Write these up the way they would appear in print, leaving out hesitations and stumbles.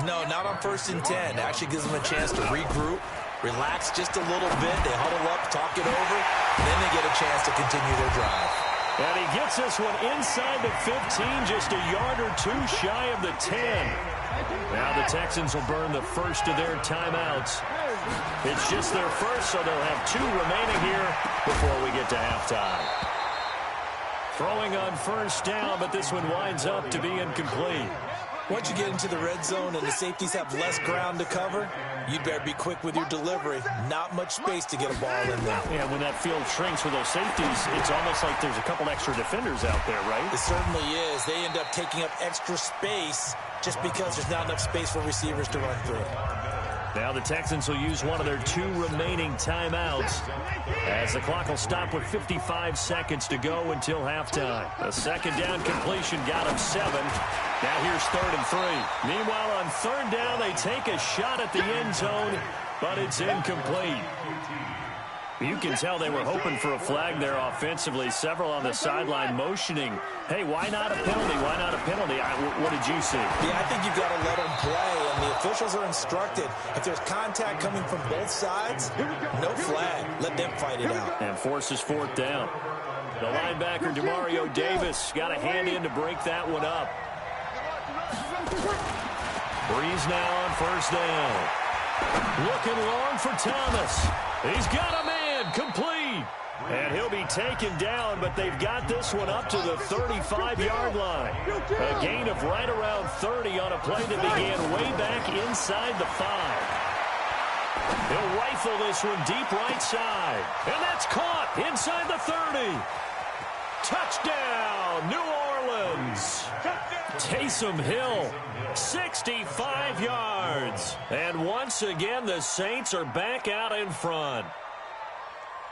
No, not on 1st and 10. Actually gives them a chance to regroup, relax just a little bit. They huddle up, talk it over, and then they get a chance to continue their drive. And he gets this one inside the 15, just a yard or two shy of the 10. Now the Texans will burn the first of their timeouts. It's just their first, so they'll have 2 remaining here before we get to halftime. Throwing on 1st down, but this one winds up to be incomplete. Once you get into the red zone and the safeties have less ground to cover, you'd better be quick with your delivery. Not much space to get a ball in there. Yeah, when that field shrinks with those safeties, it's almost like there's a couple extra defenders out there, right? It certainly is. They end up taking up extra space just because there's not enough space for receivers to run through. Now the Texans will use one of their 2 remaining timeouts as the clock will stop with 55 seconds to go until halftime. A 2nd down completion got him 7. Now here's 3rd and 3. Meanwhile, on 3rd down, they take a shot at the end zone, but it's incomplete. You can tell they were hoping for a flag there offensively. Several on the sideline motioning, hey, why not a penalty? Why not a penalty? What did you see? Yeah, I think you've got to let them play, and the officials are instructed. If there's contact coming from both sides, no flag. Let them fight it out. And forces 4th down. The linebacker, Demario Davis, got a hand in to break that one up. Breeze now on 1st down. Looking long for Thomas. He's got a man, complete. And he'll be taken down, but they've got this one up to the 35-yard line. A gain of right around 30 on a play that began way back inside the 5. He'll rifle this one deep right side. And that's caught inside the 30. Touchdown, New Orleans. Taysom Hill, 65 yards. And once again, the Saints are back out in front.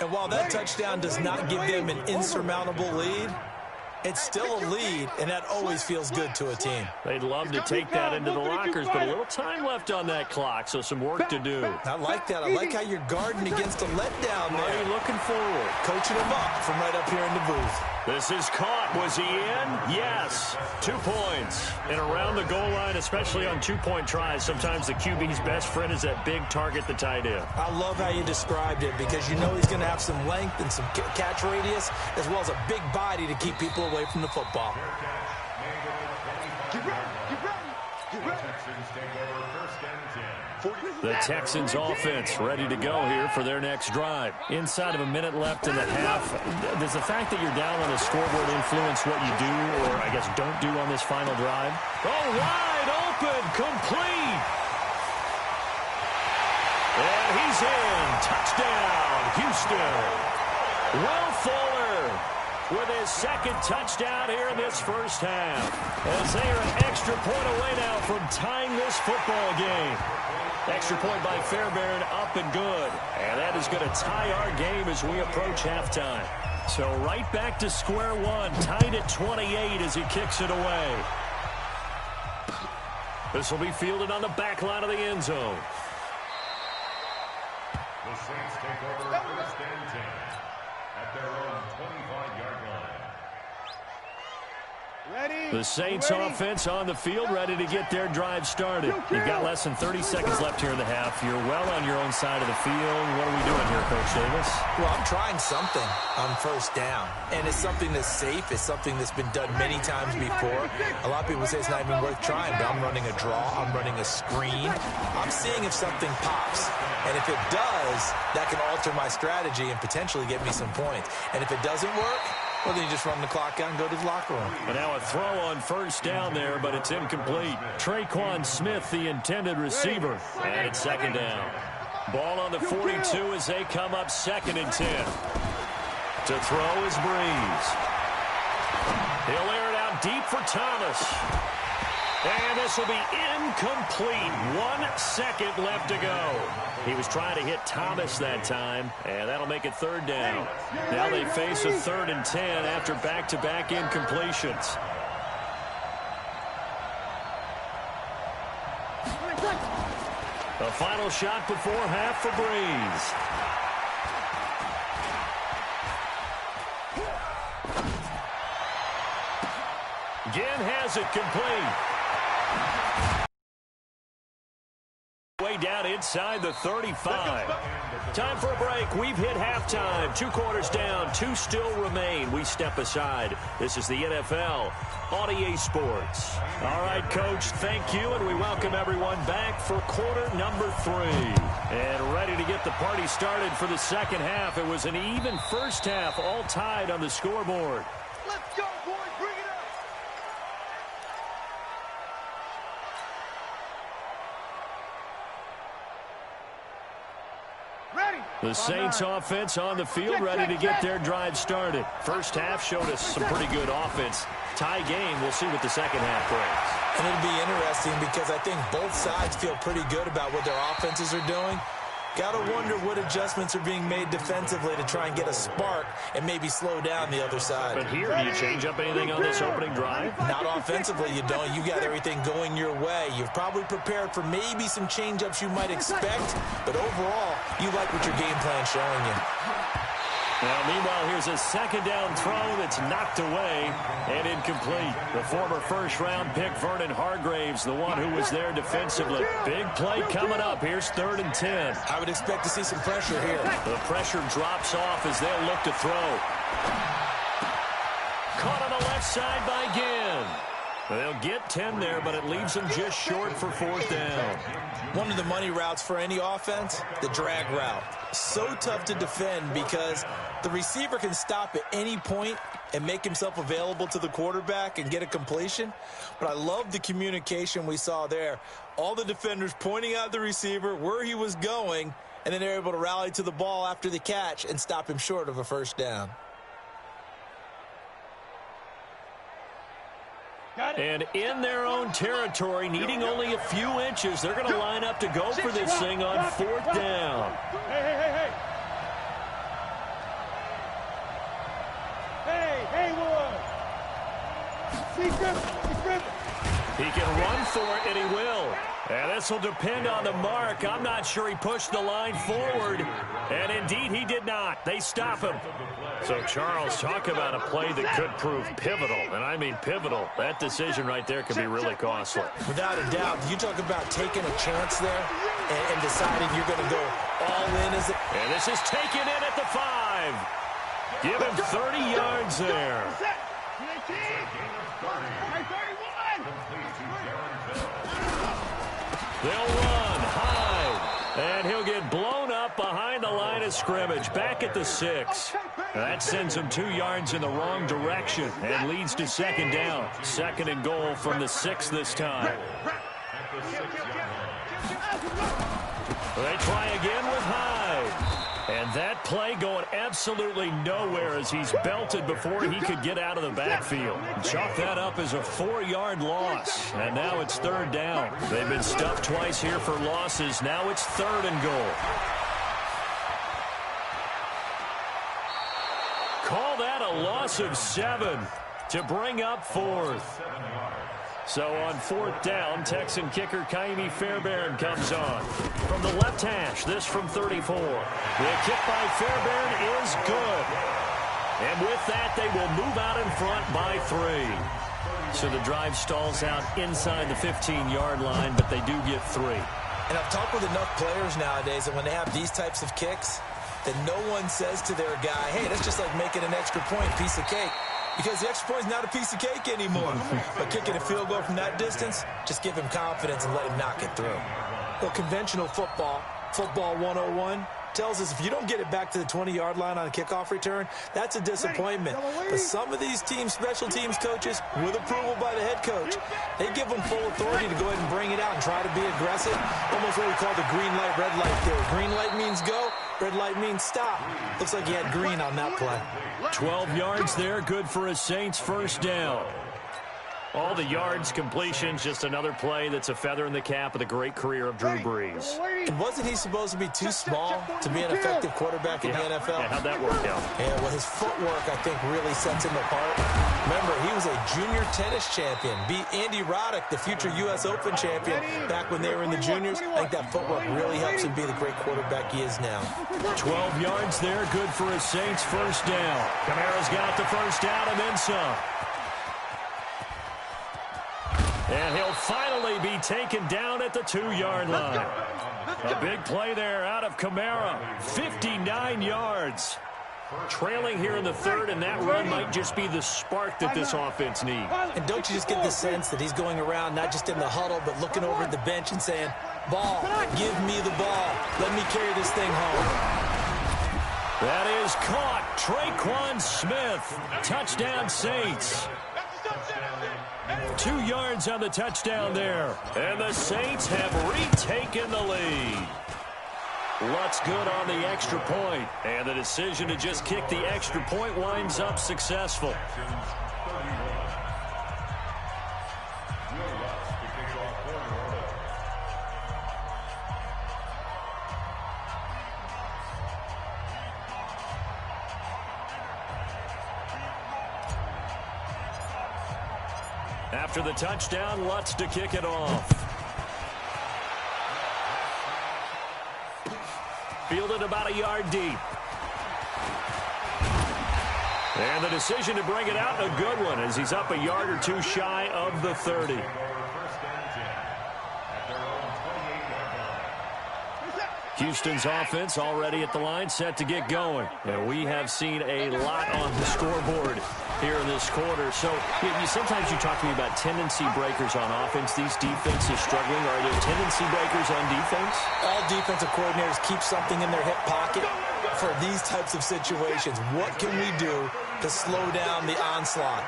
And while that touchdown does not give them an insurmountable lead, it's still a lead, and that always feels good to a team. They'd love to take that into the lockers, but a little time left on that clock, so some work to do. I like that. I like how you're guarding against a letdown there. Are you looking forward? Coaching him up from right up here in the booth. This is caught. Was he in? Yes. 2 points. And around the goal line, especially on 2-point tries, sometimes the QB's best friend is that big target, the tight end. I love how you described it because you know he's going to have some length and some catch radius as well as a big body to keep people away from the football. The Texans offense ready to go here for their next drive. Inside of a minute left in the half, does the fact that you're down on the scoreboard influence what you do or, I guess, don't do on this final drive? Oh, wide open, complete. And he's in. Touchdown, Houston. Will Fuller with his 2nd touchdown here in this first half. As they are an extra point away now from tying this football game. Extra point by Fairbairn, up and good. And that is going to tie our game as we approach halftime. So right back to square one, tied at 28 as he kicks it away. This will be fielded on the back line of the end zone. The Saints take over 1st and 10 at their own 25-yard line. The Saints offense on the field, ready to get their drive started. You've got less than 30 seconds left here in the half. You're well on your own side of the field. What are we doing here, Coach Davis? Well, I'm trying something on 1st down, and it's something that's safe. It's something that's been done many times before. A lot of people say it's not even worth trying, but I'm running a draw. I'm running a screen. I'm seeing if something pops, and if it does, that can alter my strategy and potentially get me some points. And if it doesn't work, well, then you just run the clock out and go to the locker room. And now a throw on 1st down there, but it's incomplete. Traquan Smith, the intended receiver. And it's 2nd down. Ball on the 42 as they come up 2nd and 10. To throw is Breeze. He'll air it out deep for Thomas. And this will be incomplete. 1 second left to go. He was trying to hit Thomas that time, and that'll make it 3rd down. Now they face a 3rd and 10 after back-to-back incompletions. A final shot before half for Breeze. Again has it complete. Way down inside the 35. Time for a break. We've hit halftime. 2 quarters down. 2 still remain. We step aside. This is the NFL on EA Sports. All right, Coach, thank you, and we welcome everyone back for quarter number 3. And ready to get the party started for the second half. It was an even first half, all tied on the scoreboard. Let's go, boys. Bring it up. The Saints offense on the field, ready to get their drive started. First half showed us some pretty good offense. Tie game, we'll see what the second half brings. And it'll be interesting because I think both sides feel pretty good about what their offenses are doing. Got to wonder what adjustments are being made defensively to try and get a spark and maybe slow down the other side. But here, do you change up anything on this opening drive? Not offensively, you don't. You got everything going your way. You've probably prepared for maybe some change-ups you might expect, but overall, you like what your game plan's showing you. Now, meanwhile, here's a second down throw that's knocked away and incomplete. The former first-round pick, Vernon Hargraves, the one who was there defensively. Big play coming up. Here's 3rd and 10. I would expect to see some pressure here. The pressure drops off as they'll look to throw. Caught on the left side by Ginn. They'll get 10 there, but it leaves them just short for 4th down. One of the money routes for any offense, the drag route. So tough to defend because the receiver can stop at any point and make himself available to the quarterback and get a completion. But I love the communication we saw there. All the defenders pointing out the receiver, where he was going, and then they're able to rally to the ball after the catch and stop him short of a first down. And in their own territory, needing only a few inches, they're going to line up to go for this thing on 4th down. Hey, He can run for it, and he will. And this will depend on the mark. I'm not sure he pushed the line forward. And indeed, he did not. They stop him. So, Charles, talk about a play that could prove pivotal. And I mean pivotal. That decision right there could be really costly. Without a doubt, you talk about taking a chance there and deciding you're going to go all in. And this is taken in at the 5. Give him 30 yards there. They'll run high, and he'll get blown up behind the line of scrimmage, back at the 6. That sends him 2 yards in the wrong direction and leads to 2nd down. 2nd and goal from the 6 this time. They try again with Hyde. And that play going absolutely nowhere as he's belted before he could get out of the backfield. Chalk that up as a 4-yard loss. And now it's 3rd down. They've been stuffed twice here for losses. Now it's 3rd and goal. Call that a loss of 7 to bring up 4th. So on 4th down, Texan kicker Cheewee504's comes on. From the left hash, this from 34. The kick by Fairbairn is good. And with that, they will move out in front by 3. So the drive stalls out inside the 15-yard line, but they do get 3. And I've talked with enough players nowadays that when they have these types of kicks, that no one says to their guy, hey, that's just like making an extra point, piece of cake. Because the extra point is not a piece of cake anymore. But kicking a field goal from that distance, just give him confidence and let him knock it through. Well, conventional football 101, tells us if you don't get it back to the 20-yard line on a kickoff return, that's a disappointment. But some of these teams, special teams coaches, with approval by the head coach, they give them full authority to go ahead and bring it out and try to be aggressive. Almost what we call the green light, red light theory. Green light means go, red light means stop. Looks like he had green on that play. 12 yards there, good for a Saints first down. All the yards, completions, just another play that's a feather in the cap of the great career of Drew Brees. And wasn't he supposed to be too small to be an effective quarterback in the NFL? Yeah, how'd that work out? Yeah, well, his footwork, I think, really sets him apart. Remember, he was a junior tennis champion, beat Andy Roddick, the future U.S. Open champion, back when they were in the juniors. I think that footwork really helps him be the great quarterback he is now. 12 yards there, good for a Saints first down. Kamara's got the first down and then some. And he'll finally be taken down at the 2-yard line. A big play there out of Kamara. 59 yards. Trailing here in the third, and that run might just be the spark that this offense needs. And don't you just get the sense that he's going around, not just in the huddle, but looking over at the bench and saying, ball, give me the ball. Let me carry this thing home. That is caught. Traquan Smith. Touchdown, Saints. 2 yards on the touchdown there. And the Saints have retaken the lead. Lutz good on the extra point. And the decision to just kick the extra point winds up successful. After the touchdown, Lutz to kick it off. Fielded about a yard deep. And the decision to bring it out, a good one, as he's up a yard or two shy of the 30. Houston's offense already at the line, set to get going. And we have seen a lot on the scoreboard here in this quarter. So sometimes you talk to me about tendency breakers on offense. These defenses struggling. Are there tendency breakers on defense? All defensive coordinators keep something in their hip pocket for these types of situations. What can we do to slow down the onslaught?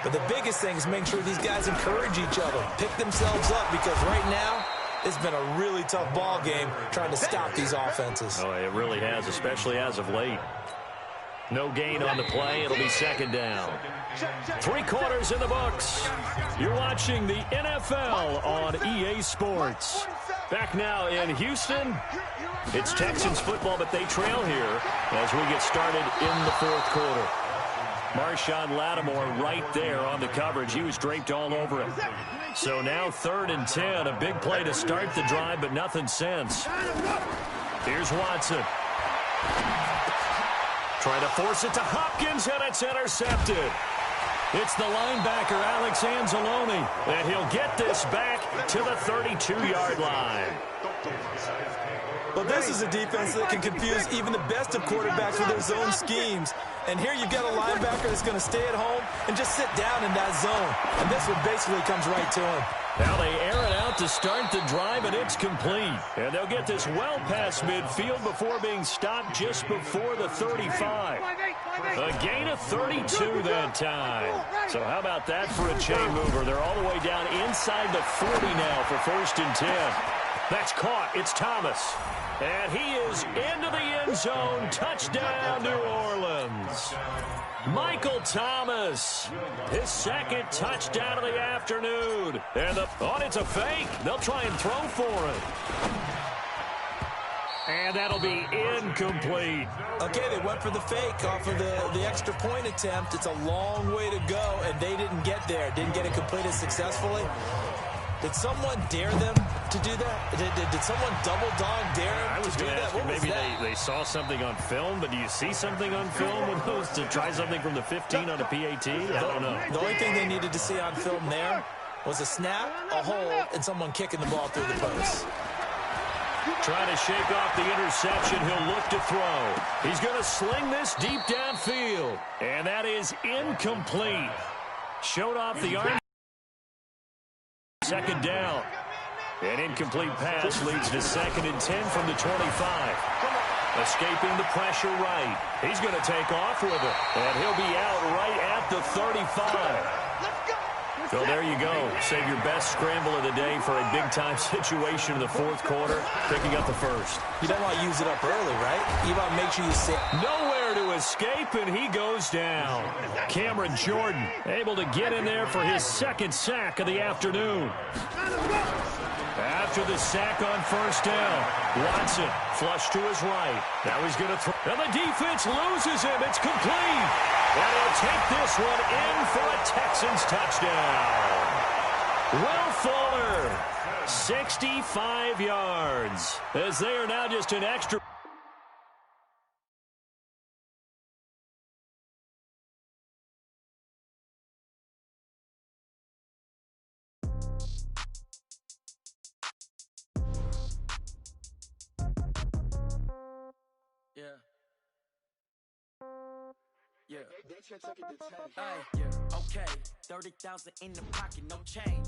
But the biggest thing is make sure these guys encourage each other, pick themselves up, because right now, it's been a really tough ball game trying to stop these offenses. Oh, it really has, especially as of late. No gain on the play. It'll be second down. 3 quarters in the books. You're watching the NFL on EA Sports. Back now in Houston, it's Texans football, but they trail here as we get started in the fourth quarter. Marshawn Lattimore right there on the coverage. He was draped all over it. So now 3rd and 10. A big play to start the drive, but nothing since. Here's Watson. Trying to force it to Hopkins, and it's intercepted. It's the linebacker, Alex Anzalone, and he'll get this back to the 32-yard line. Well, this is a defense that can confuse even the best of quarterbacks with their zone schemes. And here you've got a linebacker that's going to stay at home and just sit down in that zone. And this one basically comes right to him. Now they air it out to start the drive, and it's complete. And they'll get this well past midfield before being stopped just before the 35. A gain of 32 that time. So how about that for a chain mover? They're all the way down inside the 40 now for 1st and 10. That's caught. It's Thomas. And he is into the end zone. Touchdown, New Orleans. Michael Thomas, his 2nd touchdown of the afternoon. And it's a fake. They'll try and throw for it. And that'll be incomplete. Okay, they went for the fake off of the extra point attempt. It's a long way to go, and they didn't get there. Didn't get it completed successfully. Did someone dare them to do that? Did someone double dog dare them to do that? What was maybe that? they saw something on film, but do you see something on film with those to try something from the 15 on a PAT? I don't know. The only thing they needed to see on film there was a snap, a hold, and someone kicking the ball through the post. Trying to shake off the interception. He'll look to throw. He's going to sling this deep downfield. And that is incomplete. Showed off the arm. 2nd down. An incomplete pass leads to 2nd and 10 from the 25. Escaping the pressure right. He's going to take off with it. And he'll be out right at the 35. So there you go. Save your best scramble of the day for a big-time situation in the 4th quarter, picking up the 1st. You don't want to use it up early, right? You want to make sure you sit. Nowhere to escape, and he goes down. Cameron Jordan able to get in there for his 2nd sack of the afternoon. After the sack on 1st down, Watson flush to his right. Now he's going to throw. And the defense loses him. It's complete. And he'll take this one in for a Texans touchdown. Will Fuller, 65 yards, as they are now just an extra. Yeah. Yeah. Okay. 30,000 in the pocket, no change.